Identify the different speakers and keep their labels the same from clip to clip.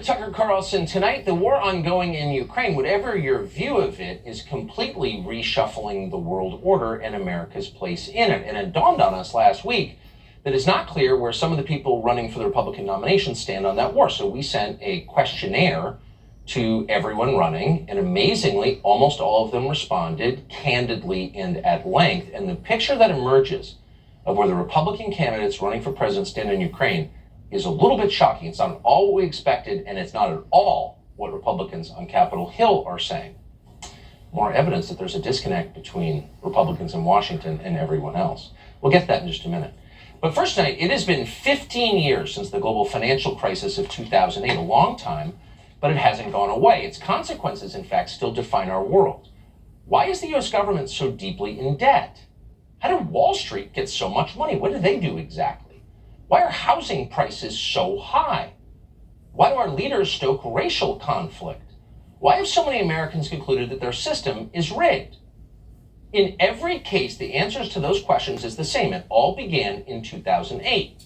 Speaker 1: Tucker Carlson. Tonight, the war ongoing in Ukraine, whatever your view of it, is completely reshuffling the world order and America's place in it. And it dawned on us last week that it's not clear where some of the people running for the Republican nomination stand on that war. So we sent a questionnaire to everyone running, and amazingly, almost all of them responded candidly and at length. And the picture that emerges of where the Republican candidates running for president stand in Ukraine is a little bit shocking. It's not at all what we expected, and it's not at all what Republicans on Capitol Hill are saying. More evidence that there's a disconnect between Republicans in Washington and everyone else. We'll get to that in just a minute. But first tonight, it has been 15 years since the global financial crisis of 2008, a long time, but it hasn't gone away. Its consequences, in fact, still define our world. Why is the US government so deeply in debt? How did Wall Street get so much money? What did they do exactly? Why are housing prices so high? Why do our leaders stoke racial conflict? Why have so many Americans concluded that their system is rigged? In every case, the answers to those questions is the same. It all began in 2008.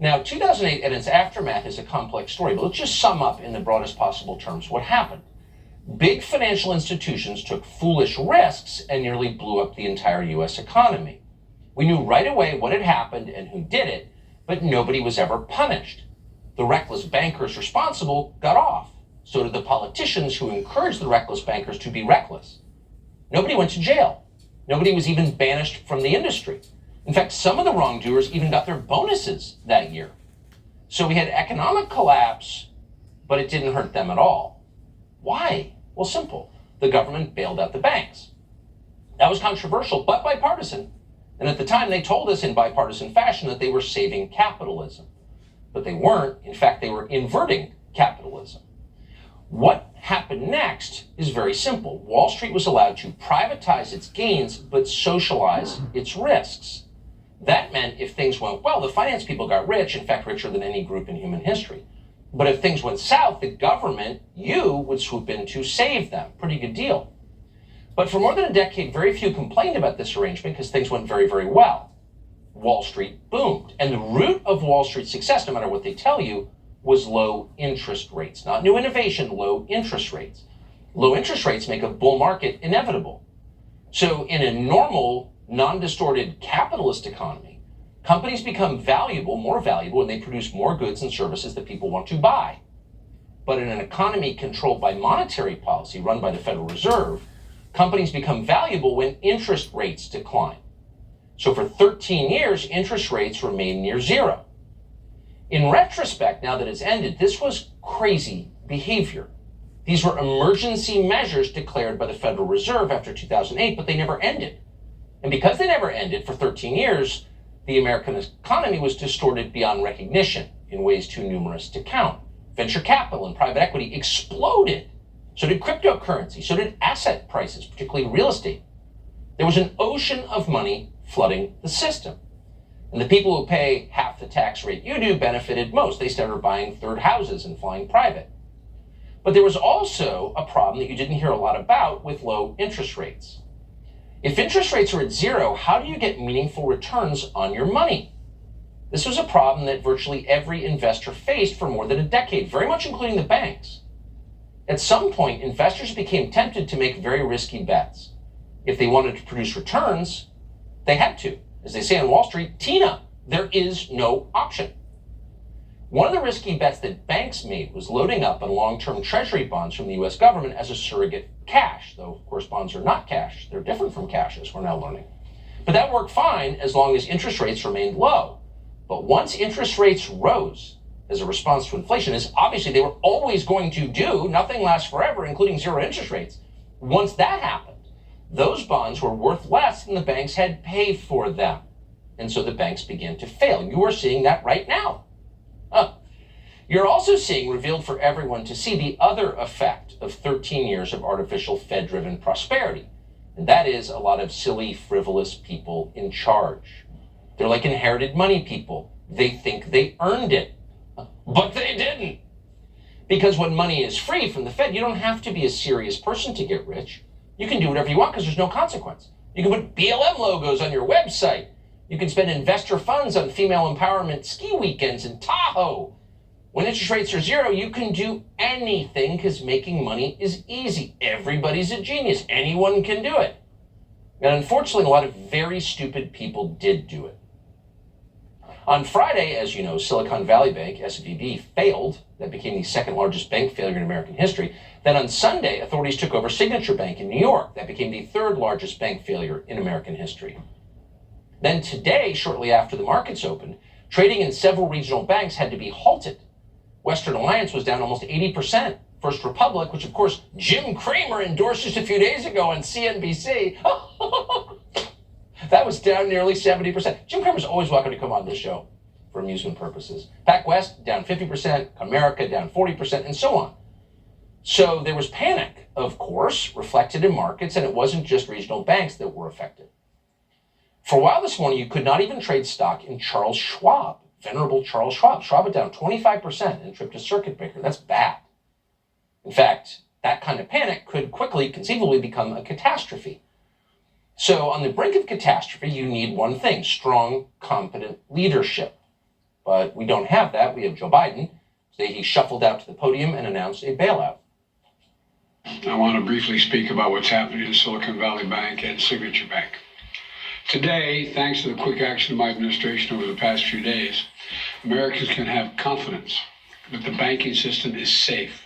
Speaker 1: Now, 2008 and its aftermath is a complex story, but let's just sum up in the broadest possible terms what happened. Big financial institutions took foolish risks and nearly blew up the entire US economy. We knew right away what had happened and who did it, but nobody was ever punished. The reckless bankers responsible got off. So did the politicians who encouraged the reckless bankers to be reckless. Nobody went to jail. Nobody was even banished from the industry. In fact, some of the wrongdoers even got their bonuses that year. So we had economic collapse, but it didn't hurt them at all. Why? Well, simple. The government bailed out the banks. That was controversial, but bipartisan. And at the time, they told us in bipartisan fashion that they were saving capitalism. But they weren't. In fact, they were inverting capitalism. What happened next is very simple. Wall Street was allowed to privatize its gains, but socialize its risks. That meant if things went well, the finance people got rich, in fact, richer than any group in human history. But if things went south, the government, you, would swoop in to save them. Pretty good deal. But for more than a decade, very few complained about this arrangement because things went very, very well. Wall Street boomed. And the root of Wall Street's success, no matter what they tell you, was low interest rates. Not new innovation, low interest rates. Low interest rates make a bull market inevitable. So in a normal, non-distorted capitalist economy, companies become valuable, more valuable, when they produce more goods and services that people want to buy. But in an economy controlled by monetary policy run by the Federal Reserve, companies become valuable when interest rates decline. So for 13 years, interest rates remain near zero. In retrospect, now that it's ended, this was crazy behavior. These were emergency measures declared by the Federal Reserve after 2008, but they never ended. And because they never ended for 13 years, the American economy was distorted beyond recognition in ways too numerous to count. Venture capital and private equity exploded. So did cryptocurrency, so did asset prices, particularly real estate. There was an ocean of money flooding the system. And the people who pay half the tax rate you do benefited most. They started buying third houses and flying private. But there was also a problem that you didn't hear a lot about with low interest rates. If interest rates are at zero, how do you get meaningful returns on your money? This was a problem that virtually every investor faced for more than a decade, very much including the banks. At some point, investors became tempted to make very risky bets. If they wanted to produce returns, they had to. As they say on Wall Street, Tina, there is no option. One of the risky bets that banks made was loading up on long-term treasury bonds from the US government as a surrogate cash, though of course bonds are not cash. They're different from cash, as we're now learning. But that worked fine as long as interest rates remained low. But once interest rates rose as a response to inflation, as obviously they were always going to do, nothing lasts forever, including zero interest rates. Once that happened, those bonds were worth less than the banks had paid for them. And so the banks began to fail. You are seeing that right now. You're also seeing, revealed for everyone to see, the other effect of 13 years of artificial Fed-driven prosperity. And that is a lot of silly, frivolous people in charge. They're like inherited money people. They think they earned it, but they didn't. Because when money is free from the Fed, you don't have to be a serious person to get rich. You can do whatever you want because there's no consequence. You can put BLM logos on your website. You can spend investor funds on female empowerment ski weekends in Tahoe. When interest rates are zero, you can do anything because making money is easy. Everybody's a genius. Anyone can do it. And unfortunately, a lot of very stupid people did do it. On Friday, as you know, Silicon Valley Bank, SVB, failed. That became the second largest bank failure in American history. Then on Sunday, authorities took over Signature Bank in New York. That became the third largest bank failure in American history. Then today, shortly after the markets opened, trading in several regional banks had to be halted. Western Alliance was down almost 80%. First Republic, which of course Jim Cramer endorsed just a few days ago on CNBC, that was down nearly 70%. Jim Cramer's always welcome to come on this show for amusement purposes. PacWest down 50%, America down 40%, and so on. So there was panic, of course, reflected in markets, and it wasn't just regional banks that were affected. For a while this morning, you could not even trade stock in Charles Schwab, venerable Charles Schwab. Schwab is down 25% in a trip to circuit breaker. That's bad. In fact, that kind of panic could quickly, conceivably become a catastrophe. So on the brink of catastrophe, you need one thing: strong, competent leadership. But we don't have that. We have Joe Biden. Today he shuffled out to the podium and announced a bailout.
Speaker 2: I want to briefly speak about what's happening in Silicon Valley Bank and Signature Bank. Today, thanks to the quick action of my administration over the past few days, Americans can have confidence that the banking system is safe.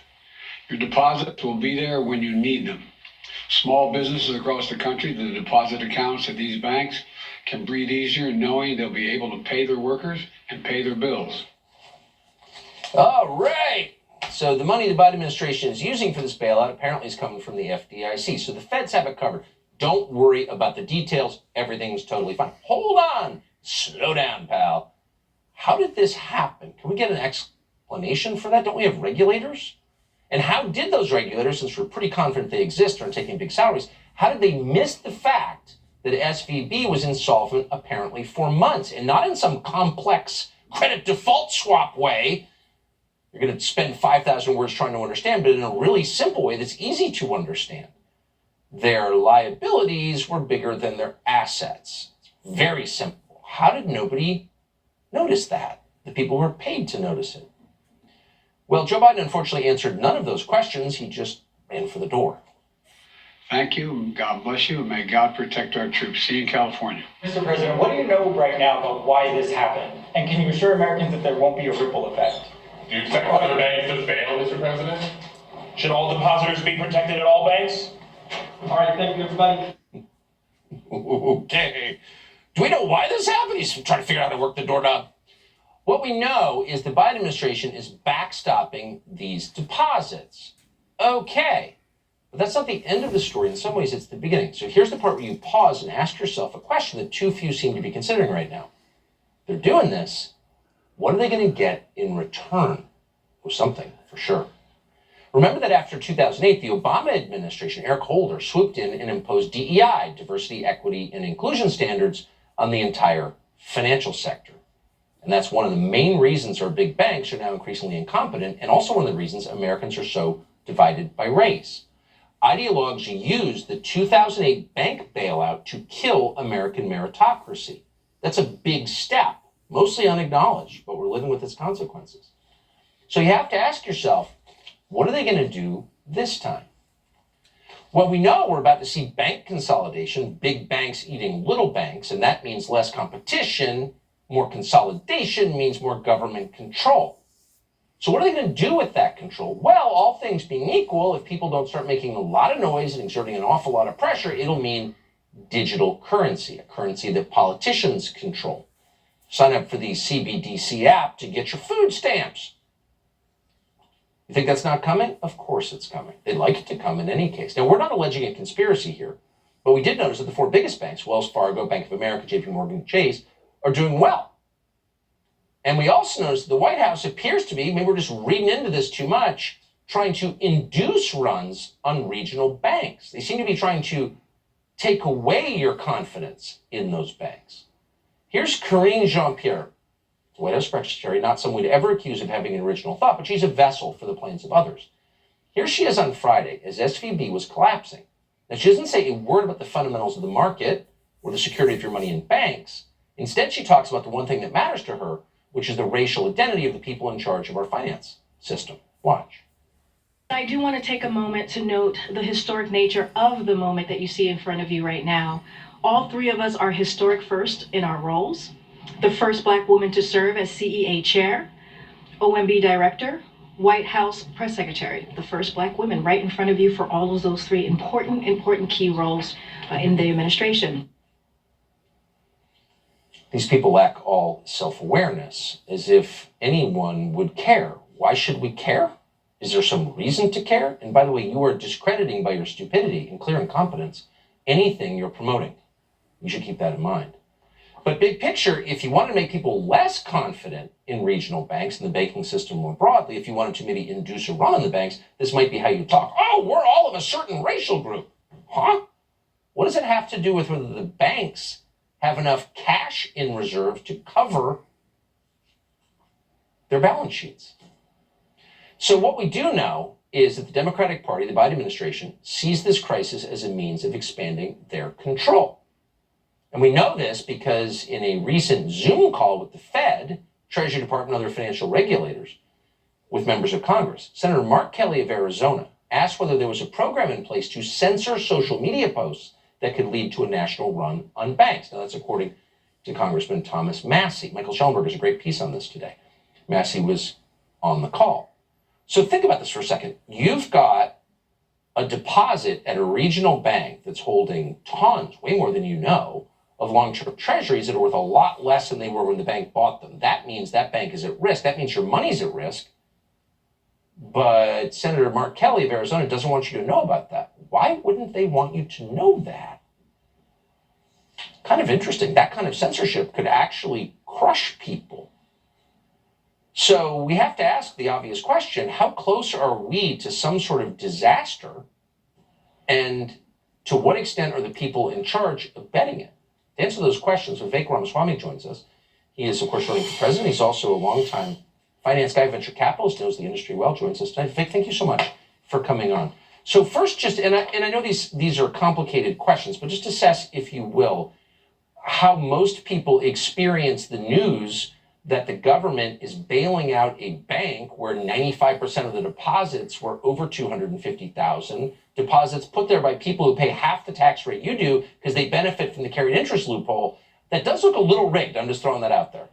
Speaker 2: Your deposits will be there when you need them. Small businesses across the country, the deposit accounts at these banks can breathe easier knowing they'll be able to pay their workers and pay their bills.
Speaker 1: All right. So the money the Biden administration is using for this bailout apparently is coming from the FDIC. So the feds have it covered. Don't worry about the details. Everything's totally fine. Hold on. Slow down, pal. How did this happen? Can we get an explanation for that? Don't we have regulators? And how did those regulators, since we're pretty confident they exist, are taking big salaries, how did they miss the fact that SVB was insolvent apparently for months, and not in some complex credit default swap way? You're going to spend 5,000 words trying to understand, but in a really simple way that's easy to understand. Their liabilities were bigger than their assets. It's very simple. How did nobody notice that? The people were paid to notice it. Well, Joe Biden unfortunately answered none of those questions. He just ran for the door.
Speaker 2: Thank you. God bless you. And may God protect our troops. See you in California.
Speaker 3: Mr. President, what do you know right now about why this happened? And can you assure Americans that there won't be a ripple effect?
Speaker 4: Do you expect other banks to fail, Mr. President?
Speaker 5: Should all depositors be protected at all banks?
Speaker 3: All right, thank you, everybody.
Speaker 1: Okay. Do we know why this happened? He's trying to figure out how to work the doorknob. What we know is the Biden administration is backstopping these deposits. Okay. But that's not the end of the story. In some ways, it's the beginning. So here's the part where you pause and ask yourself a question that too few seem to be considering right now. They're doing this. What are they going to get in return? Well, something, for sure. Remember that after 2008, the Obama administration, Eric Holder, swooped in and imposed DEI, diversity, equity, and inclusion standards on the entire financial sector. And that's one of the main reasons our big banks are now increasingly incompetent, and also one of the reasons Americans are so divided by race. Ideologues used the 2008 bank bailout to kill American meritocracy. That's a big step, mostly unacknowledged, but we're living with its consequences. So you have to ask yourself, what are they going to do this time? Well, we know we're about to see bank consolidation, big banks eating little banks, and that means less competition. More consolidation means more government control. So what are they going to do with that control? Well, all things being equal, if people don't start making a lot of noise and exerting an awful lot of pressure, it'll mean digital currency, a currency that politicians control. Sign up for the C.B.D.C app to get your food stamps. You think that's not coming? Of course it's coming. They'd like it to come in any case. Now, we're not alleging a conspiracy here, but we did notice that the four biggest banks, Wells Fargo, Bank of America, JP Morgan, Chase, are doing well. And we also noticed that the White House appears to be, maybe we're just reading into this too much, trying to induce runs on regional banks. They seem to be trying to take away your confidence in those banks. Here's Karine Jean-Pierre, the White House press secretary, not someone we'd ever accuse of having an original thought, but she's a vessel for the plans of others. Here she is on Friday as SVB was collapsing. Now, she doesn't say a word about the fundamentals of the market or the security of your money in banks. Instead, she talks about the one thing that matters to her, which is the racial identity of the people in charge of our finance system. Watch.
Speaker 6: I do want to take a moment to note the historic nature of the moment that you see in front of you right now. All three of us are historic first in our roles. The first Black woman to serve as CEA chair, OMB director, White House press secretary. The first Black women right in front of you for all of those three important key roles in the administration.
Speaker 1: These people lack all self-awareness, as if anyone would care. Why should we care? Is there some reason to care? And by the way, you are discrediting by your stupidity and clear incompetence anything you're promoting. You should keep that in mind. But big picture, if you want to make people less confident in regional banks and the banking system more broadly, if you wanted to maybe induce a run on the banks, this might be how you talk. Oh, we're all of a certain racial group. Huh? What does it have to do with whether the banks have enough cash in reserve to cover their balance sheets? So what we do know is that the Democratic Party, the Biden administration, sees this crisis as a means of expanding their control. And we know this because in a recent Zoom call with the Fed, Treasury Department, and other financial regulators, with members of Congress, Senator Mark Kelly of Arizona asked whether there was a program in place to censor social media posts that could lead to a national run on banks. Now, that's according to Congressman Thomas Massie. Michael Schellenberg has a great piece on this today. Massie was on the call. So think about this for a second. You've got a deposit at a regional bank that's holding tons, way more than you know, of long-term treasuries that are worth a lot less than they were when the bank bought them. That means that bank is at risk. That means your money's at risk. But Senator Mark Kelly of Arizona doesn't want you to know about that. Why wouldn't they want you to know that? Kind of interesting. That kind of censorship could actually crush people. So we have to ask the obvious question, how close are we to some sort of disaster? And to what extent are the people in charge abetting it? To answer those questions, Vivek Ramaswamy joins us. He is, of course, running for president. He's also a longtime finance guy, venture capitalist, knows the industry well, joins us tonight. Vivek, thank you so much for coming on. So first, and I know these are complicated questions, but just assess, if you will, how most people experience the news that the government is bailing out a bank where 95% of the deposits were over $250,000, deposits put there by people who pay half the tax rate you do because they benefit from the carried interest loophole. That does look a little rigged. I'm just throwing that out there.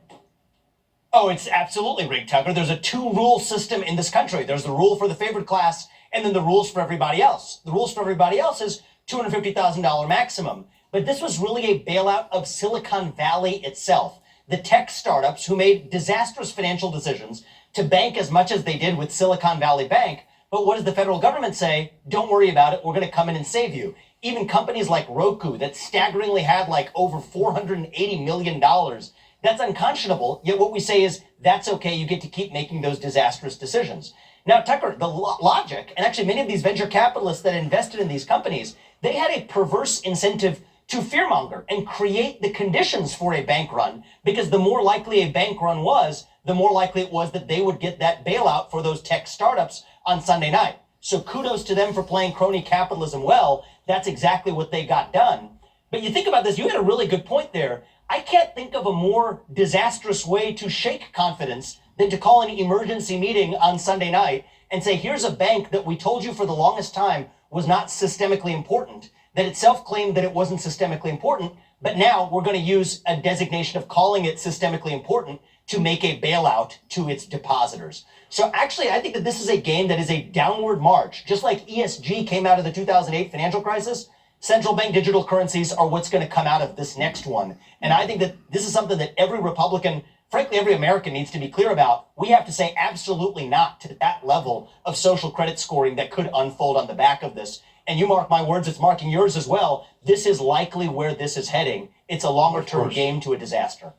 Speaker 7: Oh, it's absolutely rigged, Tucker. There's a two-rule system in this country. There's the rule for the favored class and then the rules for everybody else. The rules for everybody else is $250,000 maximum. But this was really a bailout of Silicon Valley itself. The tech startups who made disastrous financial decisions to bank as much as they did with Silicon Valley Bank. But what does the federal government say? Don't worry about it. We're going to come in and save you. Even companies like Roku that staggeringly had like over $480 million. That's unconscionable. Yet what we say is that's okay. You get to keep making those disastrous decisions. Now, Tucker, the logic, and actually many of these venture capitalists that invested in these companies, they had a perverse incentive to fearmonger and create the conditions for a bank run, because the more likely a bank run was, the more likely it was that they would get that bailout for those tech startups on Sunday night. So kudos to them for playing crony capitalism well. That's exactly what they got done. But you think about this, you had a really good point there. I can't think of a more disastrous way to shake confidence than to call an emergency meeting on Sunday night and say, here's a bank that we told you for the longest time was not systemically important, that itself claimed that it wasn't systemically important, but now we're going to use a designation of calling it systemically important to make a bailout to its depositors. So actually, I think that this is a game that is a downward march. Just like ESG came out of the 2008 financial crisis, central bank digital currencies are what's going to come out of this next one. And I think that this is something that every Republican, frankly, every American needs to be clear about. We have to say absolutely not to that level of social credit scoring that could unfold on the back of this. And you mark my words, it's marking yours as well. This is likely where this is heading. It's a longer-term game to a disaster.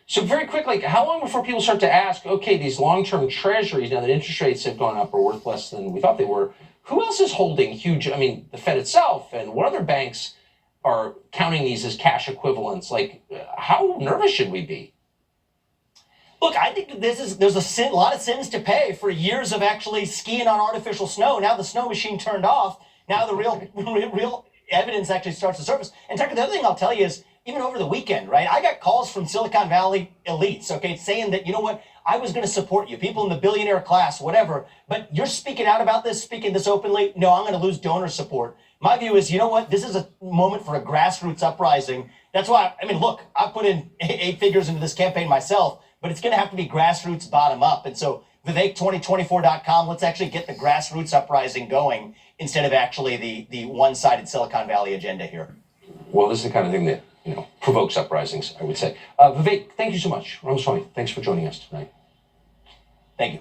Speaker 1: So very quickly, how long before people start to ask, okay, these long-term treasuries, now that interest rates have gone up, are worth less than we thought they were, who else is holding huge, I mean, the Fed itself, and what other banks are counting these as cash equivalents? Like, how nervous should we be?
Speaker 7: Look, I think there's a lot of sins to pay for years of actually skiing on artificial snow. Now the snow machine turned off. Now the real evidence actually starts to surface. And Tucker, the other thing I'll tell you is even over the weekend, right? I got calls from Silicon Valley elites, okay, saying that, you know what, I was going to support you, people in the billionaire class, whatever, but you're speaking out about this, speaking this openly. No, I'm going to lose donor support. My view is, you know what, this is a moment for a grassroots uprising. That's why, I mean, look, I put in 8 figures into this campaign myself, but it's going to have to be grassroots bottom up. And so Vivek2024.com, let's actually get the grassroots uprising going instead of actually the one-sided Silicon Valley agenda here.
Speaker 1: Well, this is the kind of thing that, provokes uprisings, I would say. Vivek, thank you so much. Ramaswamy, thanks for joining us tonight.
Speaker 7: Thank you.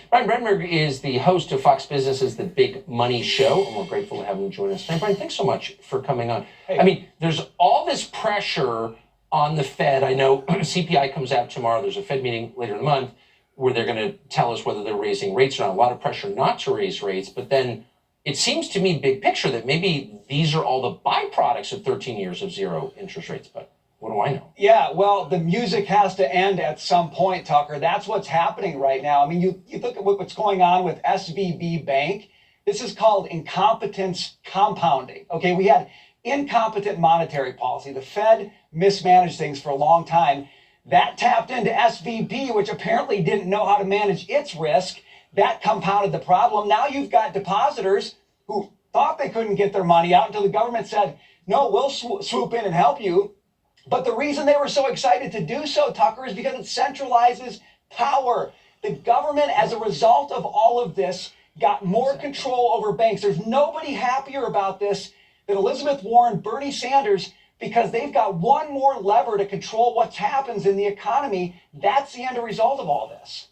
Speaker 1: Brian Brandenburg is the host of Fox Business's The Big Money Show, and we're grateful to have him join us tonight. Brian, thanks so much for coming on.
Speaker 3: Hey.
Speaker 1: I mean, there's all this pressure on the Fed. I know CPI comes out tomorrow. There's a Fed meeting later in the month where they're going to tell us whether they're raising rates or not. A lot of pressure not to raise rates, but then it seems to me, big picture, that maybe these are all the byproducts of 13 years of zero interest rates. But what do I know?
Speaker 8: Yeah, well, the music has to end at some point, Tucker. That's what's happening right now. I mean, you look at what's going on with S.B.D.B. Bank. This is called incompetence compounding. Okay, we had incompetent monetary policy. The Fed mismanaged things for a long time. That tapped into SVB, which apparently didn't know how to manage its risk. That compounded the problem. Now you've got depositors who thought they couldn't get their money out until the government said, no, we'll swoop in and help you. But the reason they were so excited to do so, Tucker, is because it centralizes power. The government, as a result of all of this, got more control over banks. There's nobody happier about this than Elizabeth Warren, Bernie Sanders, because they've got one more lever to control what happens in the economy. That's the end result of all this.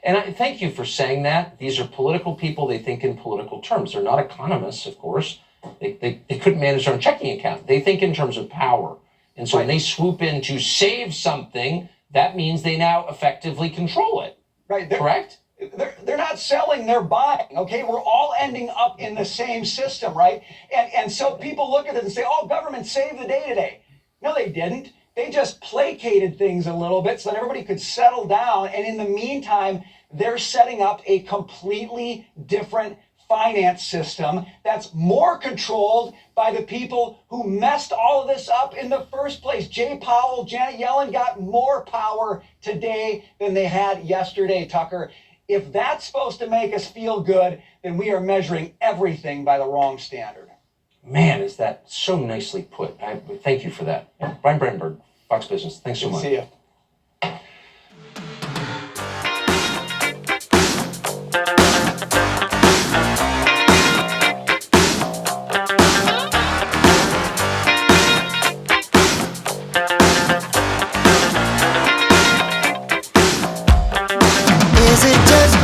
Speaker 1: And I thank you for saying that. These are political people. They think in political terms. They're not economists, of course. They couldn't manage their own checking account. They think in terms of power. And so when they swoop in to save something, that means they now effectively control it.
Speaker 8: Right.
Speaker 1: Correct?
Speaker 8: They're not selling, they're buying. Okay, we're all ending up in the same system, right? And so people look at it and say, oh, government saved the day today. No, they didn't. They just placated things a little bit so that everybody could settle down. And in the meantime, they're setting up a completely different finance system that's more controlled by the people who messed all of this up in the first place. Jay Powell, Janet Yellen got more power today than they had yesterday, Tucker. If that's supposed to make us feel good, then we are measuring everything by the wrong standard.
Speaker 1: Man, is that so nicely put. Thank you for that. Brian Brandenburg, Fox Business. Thanks so much.
Speaker 8: See you.
Speaker 9: Is it just